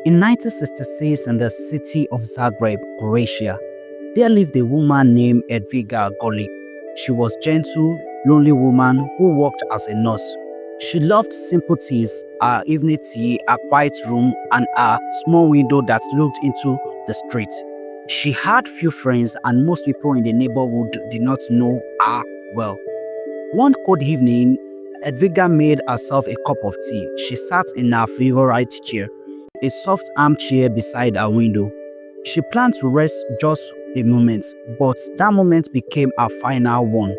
In 1966, in the city of Zagreb, Croatia, there lived a woman named Edviga Golic. She was a gentle, lonely woman who worked as a nurse. She loved simple things, her evening tea, her quiet room, and her small window that looked into the street. She had few friends, and most people in the neighborhood did not know her well. One cold evening, Edviga made herself a cup of tea. She sat in her favorite chair, a soft armchair beside her window. She planned to rest just a moment, but that moment became her final one.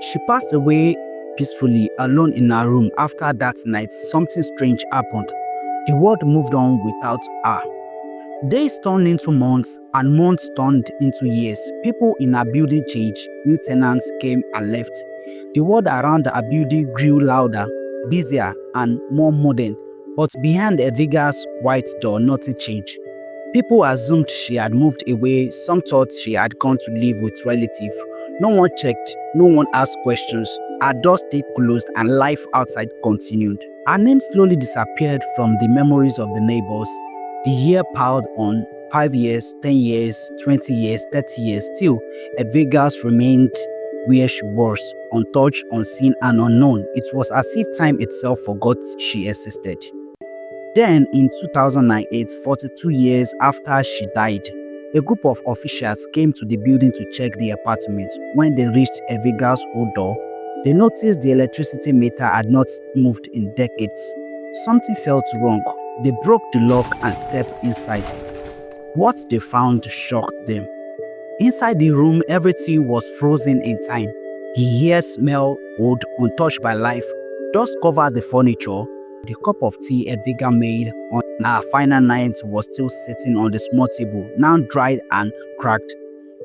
She passed away peacefully alone in her room. After that night, something strange happened. The world moved on without her. Days turned into months, and months turned into years. People in her building changed, new tenants came and left. The world around her building grew louder, busier, and more modern. But behind Edviga's white door, nothing changed. People assumed she had moved away. Some thought she had gone to live with relatives. No one checked, no one asked questions. Her door stayed closed and life outside continued. Her name slowly disappeared from the memories of the neighbors. The year piled on, 5 years, 10 years, 20 years, 30 years. Still, Edvigas remained where she was, untouched, unseen, and unknown. It was as if time itself forgot she existed. Then, in 2008, 42 years after she died, a group of officials came to the building to check the apartment. When they reached Edviga's old door, they noticed the electricity meter had not moved in decades. Something felt wrong. They broke the lock and stepped inside. What they found shocked them. Inside the room, everything was frozen in time. The air smelled old, untouched by life. Dust covered the furniture. The cup of tea Edviga made on her final night was still sitting on the small table, now dried and cracked.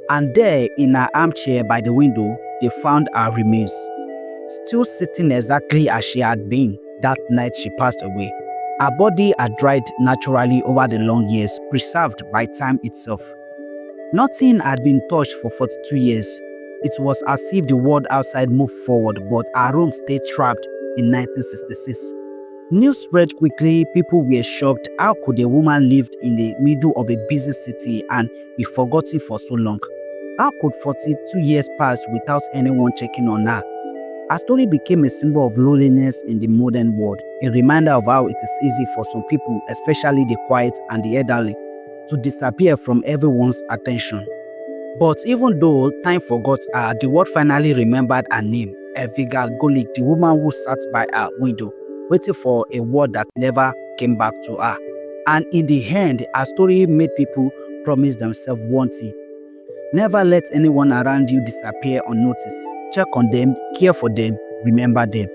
And there, in her armchair by the window, they found her remains, still sitting exactly as she had been that night she passed away. Her body had dried naturally over the long years, preserved by time itself. Nothing had been touched for 42 years. It was as if the world outside moved forward, but her room stayed trapped in 1966. News spread quickly. People were shocked. How could a woman live in the middle of a busy city and be forgotten for so long? How could 42 years pass without anyone checking on her? Her story became a symbol of loneliness in the modern world, a reminder of how it is easy for some people, especially the quiet and the elderly, to disappear from everyone's attention. But even though time forgot her, the world finally remembered her name, Edviga Golic, the woman who sat by her window, waiting for a word that never came back to her. And in the end, her story made people promise themselves one thing: never let anyone around you disappear unnoticed. Check on them, care for them, remember them.